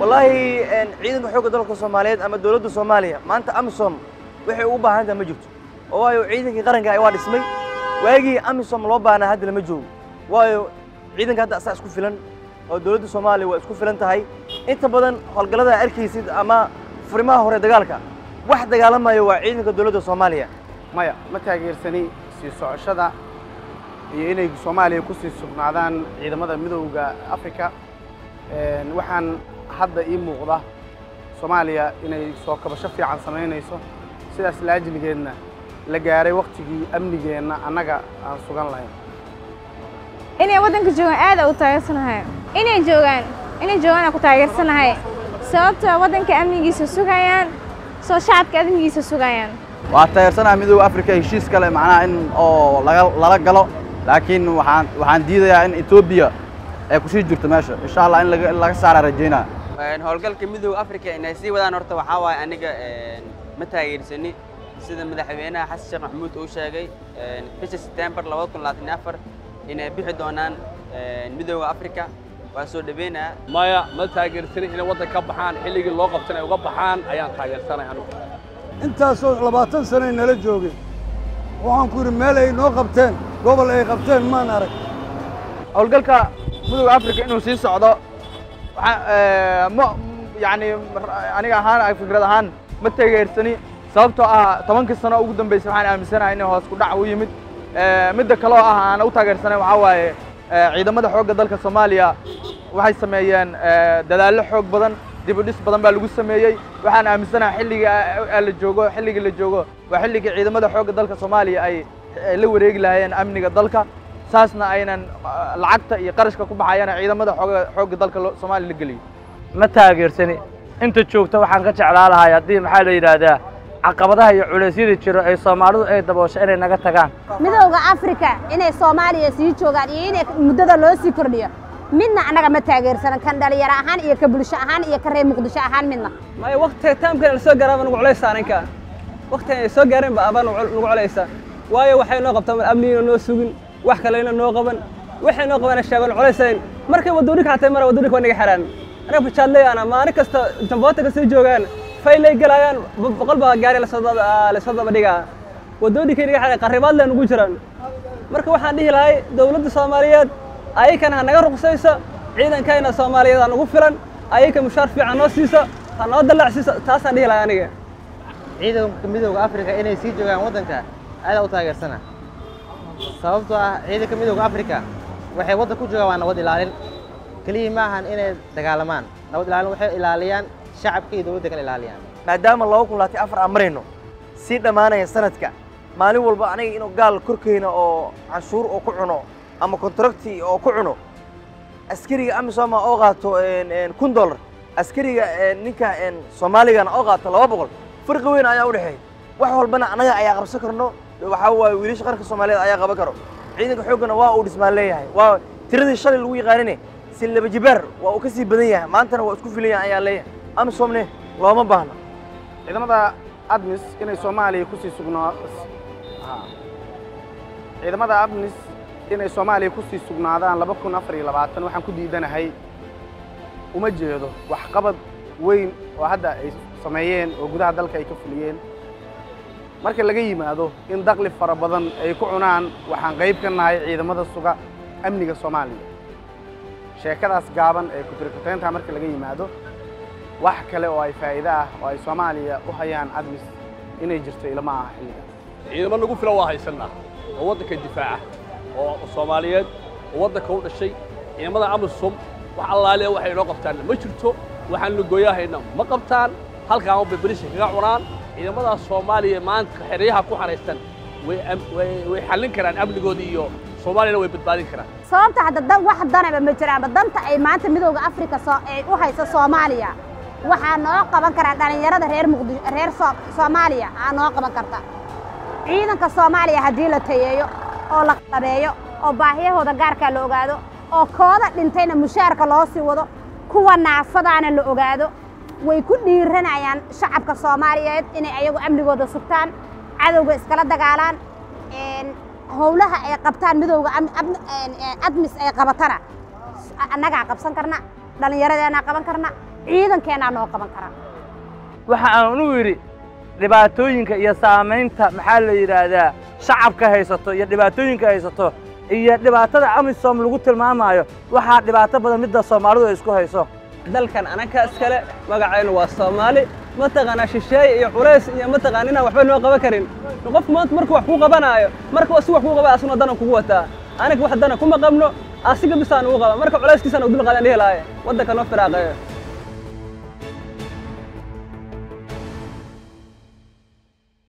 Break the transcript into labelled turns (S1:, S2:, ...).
S1: والله ciidanka xoogga dalka Soomaaliyeed ama dawladda Soomaaliya maanta AMISOM waxay u baahan tahay ma jirto waayo ciidankii qaranka ay waa dhismay waagii AMISOM loo baahnaa hadda lama joogo waayo ciidanka hadda asaas ku filan oo dawladda Soomaaliya waa isku filan tahay inta badan howlgallada arkaysid ama furimaha hore dagaalka wax dagaalamayo waa ciidanka dawladda Soomaaliya
S2: maya ma taageersani sii socoshada iyo inay Soomaaliya ku sii sugnaadaan ciidamada midowga Afrika waxaan hadda ii muuqda Soomaaliya inay soo kabasho fiican sameynayso sidaas laajiligeedna la gaaray waqtigii amnigeena annaga aan sugan lahayn
S3: inay wadanka joogan aad u taageersanahay inay joogan ku taageersanahay sababtoo wadanka amnigiisa sugayaan soo shacabka amnigiisa sugayaan
S4: waa taageersanahay midowga Afrika heshiis kale macnaha in oo laga galo laakiin waxaan diidayaa in Ethiopia ay ku sii jirto meesha insha Allah in laga saaro rajeynaa
S5: howlgalka midowga Afrika inay sii wadaan horta waxa waay aniga ma taageersani sida madaxweynaha Xasan Sheekh Maxamuud uu sheegay bisha September 2024 inay bixi doonaan midowga Afrika waa soo dhabeynaa
S6: maya ma taageersani inay wadanka ka baxaan xilligii loo qabtay ay uga baxaan ayaan taageersanahay anigu
S7: intaasoo 20 sano nala joogay waxaan ku yiri meel ay noo qabteen gobol ay qabteen maan arag
S1: howlgalka midowga Afrika inuu sii socdo يعني aniga ahaan ay fikrad ahaan ma taageersani sababtoo ah 10 sano ugu dambeysay waxaan aaminsanahay in hoos ku dhac u yimid midda kale oo ah aan u taageersanay waxa waaye ciidamada xoogga dalka Soomaaliya waxay sameeyeen dadaallo xoog badan dib u dhis badan baa lagu sameeyay waxaan aaminsanahay xilliga la joogo waa xilliga ciidamada xoogga dalka Soomaaliya ay la wareegi lahaayeen amniga dalka saasna aynan lacagta iyo qarashka ku baxayana ciidamada xoogga dalka Soomaaliya la galiyo
S8: ma taageersani inta joogta waxaan ka jeclaa lahay hadii maxaa la yiraahdaa caqabadaha iyo culeysyada jiro ay Soomaalidu ay daboosho inay naga tagaan
S9: midowga Afrika inay Soomaaliya sii joogaan iyo inay muddada loo sii kordhiyo midna anaga ma taageersan kan dhalinyaro ahaan iyo ka bulsho ahaan iyo ka reer Muqdisho ahaan midna
S10: ma waqti taamkan la soo gaaraan ugu culeysan anka waqti ay soo gaareen ba abaan ugu culeysan waayo waxay noo qabtaan amniga noo sugin wax kale noo qaban waxay noo qaban shaaban culeysan markay wadoonika xatay mar wadoonika wanaga xiraan anaga bajadlay ana ma aniga kasta jamboota ka soo joogaan faylay galayaan boqol ba gaari la soo daba dhigaa wadoonika inaga xiraan qaribaad leen ugu jiraan marka waxaan dhihi lahay dawladda Soomaaliyeed ayakana naga ruqsayso ciidankayna Soomaaliyeed aan ugu filan ayaka mushaar fiican noo siiso ha noo dalacsiiso taas aan dhihi lahay aniga
S11: ciidanka midowga Afrika inay sii joogaan wadanka aad u taageersana sababtoo ah ciidanka midowga Afrika waxay wadanka ku joogaan nabad ilaalin kaliya ma ahan inay dagaalamaan nabad ilaalin waxay ilaaliyaan shacabka iyo dawladda kale ilaaliyaan
S1: maadaama 2024 amarayno si dhamaanaya sanadka maalin walba aniga inuu gaal korkeena oo cashuur oo ku cuno ama contracti oo ku cuno askariga AMISOM oo qaato $1,000 askariga ninka Soomaaliga oo qaato 200 farqi weyn ayaa u dhaxeeya wax walbana anaga ayaa qabsan karno waxa waa wiilasha qaranka Soomaaliyeed ayaa qaban karo ciidanka xoogana waa uu dhismaan leeyahay waa tiradii shalay lagu yaqaanine si laba jibaar waa uu ka sii badan yahay maantana waa isku filan yahay ayaa leeyahay AMISOMne looma baahna
S2: ciidamada ADMIS inay Soomaaliya ku sii sugnaadaan 2024 waxaan ku diidanahay uma jeedo wax qabad weyn oo hadda ay sameeyeen oo gudaha dalka ay ka fuliyeen marka laga yimaado in dakhli fara badan ay ku cunaan waxaan qayb ka nahay ciidamada suga amniga Soomaaliya sheekadaas gaaban ee ku tirkateenta marka laga yimaado wax kale oo ay faa'iido ah oo ay Soomaaliya u hayaan ADMIS inay jirto ilama ah xilliga
S6: ciidamada lagu filan waa haysanaa oo wadanka difaaca oo Soomaaliyeed oo wadanka u dhashay ciidamada AMISOM wax allaale waxay noo qabtaan ma jirto waxaan la gooyahayna ma qabtaan halkaan oo beberisha kaga cunaan ciidamada Soomaaliya maanta xiriyaha ku xareystan way xallin karaan amnigoodii iyo Soomaaliya way badbaadin karaan
S9: sababta hadda wax danaba ma jiraan danta ay maanta midowga Afrika ay u hayso Soomaaliya waxa noo qaban kara dhalinyarada reer Muqdisho reer Soomaaliya aan noo qaban karta ciidanka Soomaaliya hadii la tayeeyo oo la qabeeyo oo baahiyahooda gaarka la ogaado oo kooda dhintayna mushaarka loo sii wado kuwa naafadaana la ogaado way ku dhiiranayaan shacabka Soomaaliyeed inay ayagu amnigooda sugtaan cadawga iskala dagaalaan howlaha ay qabtaan midowga ADMIS ay qabatana annaga qabsan karna dhalinyaradeena qaban karna ciidankeena noo qaban kara
S8: waxa aan u yiri dhibaatooyinka iyo saamaynta maxaa la yiraahdaa shacabka haysato iyo dhibaatooyinka haysato iyo dhibaatada amisom lagu tilmaamayo waxa dhibaato badan midda Soomaalidu ay isku hayso
S10: dalkan anaka iskale magacaynu waa Soomaali ma taqaana shisheey iyo culays iyo ma taqaanina waxba noo qaban karin qof maanta markuu wax ku qabanayo markuu si wax ku qabaa asna dana kugu wataa aniga wax dana kuma qabno asiga bisaan ugu qaba marka culayskiisana u dul qaadan helaaye wadanka noo firaaqayo